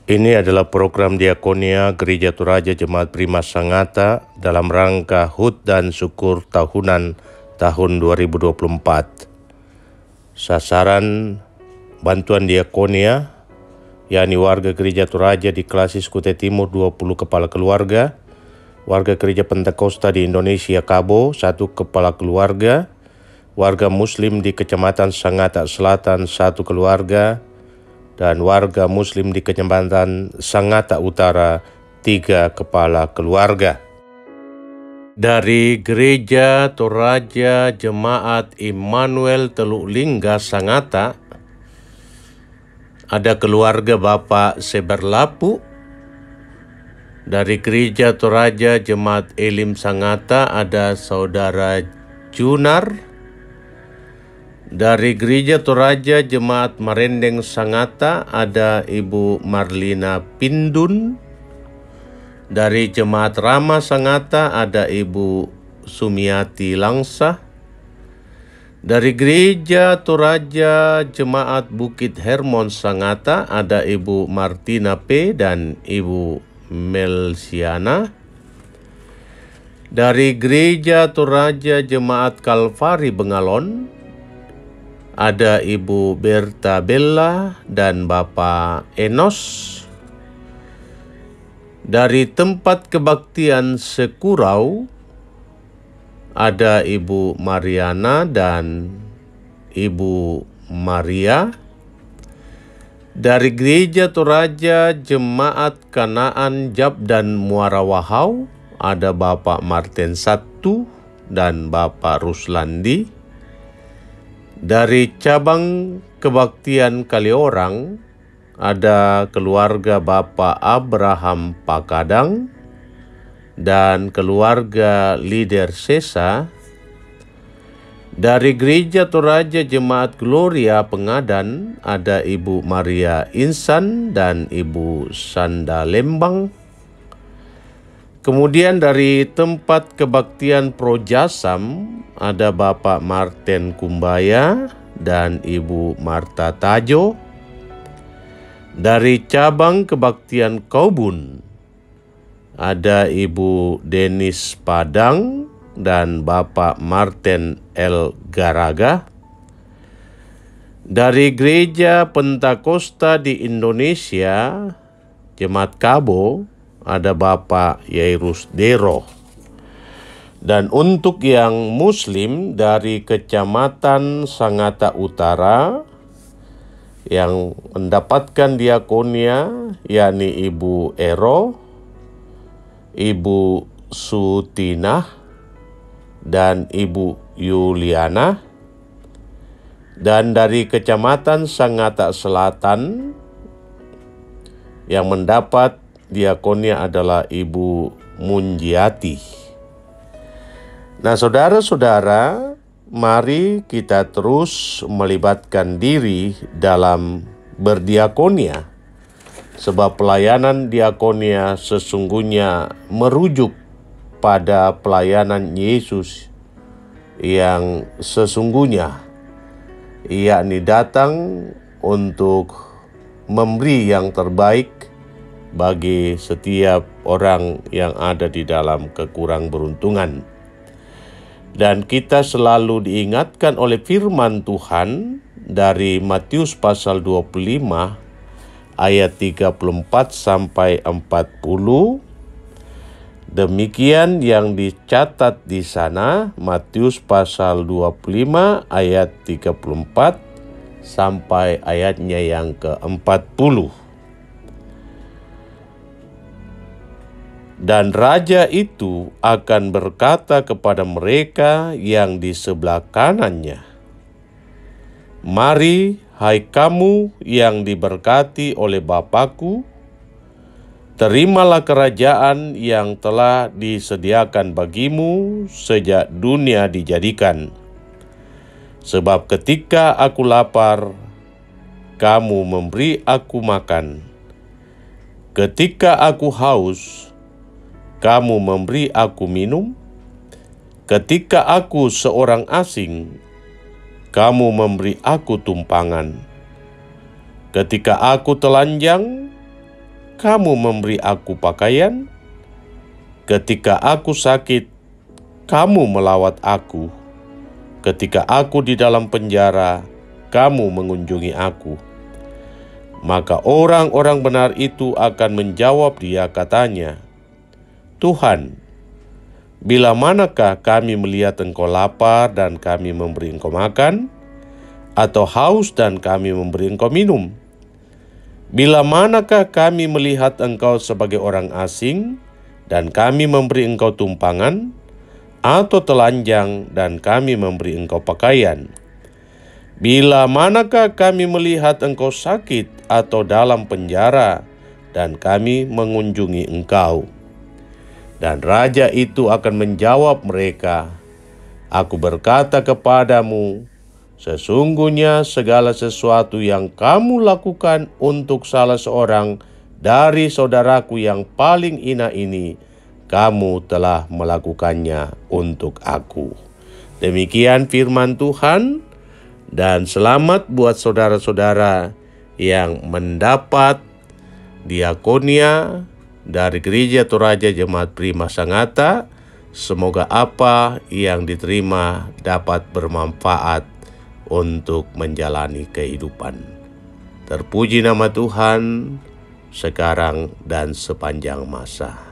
Ini adalah program Diakonia Gereja Toraja Jemaat Prima Sangatta dalam rangka HUT dan Syukur Tahunan tahun 2024. Sasaran bantuan Diakonia, yakni warga Gereja Toraja di Klasis Kutai Timur 20 kepala keluarga, warga Gereja Pentakosta di Indonesia Kabo 1 kepala keluarga, warga Muslim di Kecamatan Sangatta Selatan 1 keluarga, dan warga Muslim di Kecamatan Sangatta Utara 3 kepala keluarga. Dari Gereja Toraja Jemaat Immanuel Teluk Lingga Sangatta, ada keluarga Bapak Seberlapu. Dari Gereja Toraja Jemaat Elim Sangatta ada Saudara Junar. Dari Gereja Toraja Jemaat Marendeng Sangatta ada Ibu Marlina Pindun. Dari Jemaat Rama Sangatta ada Ibu Sumiati Langsa. Dari Gereja Toraja Jemaat Bukit Hermon Sangatta ada Ibu Martina P. dan Ibu Melsiana. Dari Gereja Toraja Jemaat Kalvari Bengalon ada Ibu Berta Bella dan Bapak Enos. Dari tempat kebaktian Sekurau ada Ibu Mariana dan Ibu Maria. Dari Gereja Toraja Jemaat Kanaan Jab dan Muara Wahau ada Bapak Martin Satu dan Bapak Ruslandi. Dari cabang kebaktian Kaliorang ada keluarga Bapak Abraham Pakadang dan keluarga Lider Sesa. Dari Gereja Toraja Jemaat Gloria Pengadan ada Ibu Maria Insan dan Ibu Sanda Lembang. Kemudian dari tempat kebaktian Projasam ada Bapak Martin Kumbaya dan Ibu Marta Tajo. Dari cabang kebaktian Kaubun ada Ibu Denis Padang dan Bapak Martin L. Garaga. Dari Gereja Pentakosta di Indonesia Jemaat Kabo ada Bapak Yairus Dero. Dan untuk yang Muslim dari Kecamatan Sangatta Utara yang mendapatkan diakonia, yakni Ibu Ero, Ibu Sutinah, dan Ibu Yuliana. Dan dari Kecamatan Sangatta Selatan yang mendapat diakonia adalah Ibu Munjiati. Nah, saudara-saudara, mari kita terus melibatkan diri dalam berdiakonia, sebab pelayanan diakonia sesungguhnya merujuk pada pelayanan Yesus yang sesungguhnya, yakni datang untuk memberi yang terbaik bagi setiap orang yang ada di dalam kekurang beruntungan. Dan kita selalu diingatkan oleh firman Tuhan dari Matius pasal 25 ayat 34 sampai 40. Demikian yang dicatat di sana, Matius pasal 25 ayat 34 sampai ayatnya yang ke-40. Dan raja itu akan berkata kepada mereka yang di sebelah kanannya, "Mari, hai kamu yang diberkati oleh Bapa-Ku, terimalah kerajaan yang telah disediakan bagimu sejak dunia dijadikan. Sebab ketika aku lapar, kamu memberi aku makan. Ketika aku haus, kamu memberi aku minum. Ketika aku seorang asing, kamu memberi aku tumpangan. Ketika aku telanjang, kamu memberi aku pakaian. Ketika aku sakit, kamu melawat aku. Ketika aku di dalam penjara, kamu mengunjungi aku. Maka orang-orang benar itu akan menjawab dia katanya, Tuhan, bila manakah kami melihat Engkau lapar dan kami memberi Engkau makan, atau haus dan kami memberi Engkau minum? Bila manakah kami melihat Engkau sebagai orang asing dan kami memberi Engkau tumpangan, atau telanjang dan kami memberi Engkau pakaian? Bila manakah kami melihat Engkau sakit atau dalam penjara dan kami mengunjungi Engkau? Dan raja itu akan menjawab mereka, Aku berkata kepadamu, sesungguhnya segala sesuatu yang kamu lakukan untuk salah seorang dari saudaraku yang paling hina ini, kamu telah melakukannya untuk aku. Demikian firman Tuhan, dan selamat buat saudara-saudara yang mendapat diakonia dari Gereja Toraja Jemaat Prima Sangatta. Semoga apa yang diterima dapat bermanfaat untuk menjalani kehidupan. Terpuji nama Tuhan sekarang dan sepanjang masa.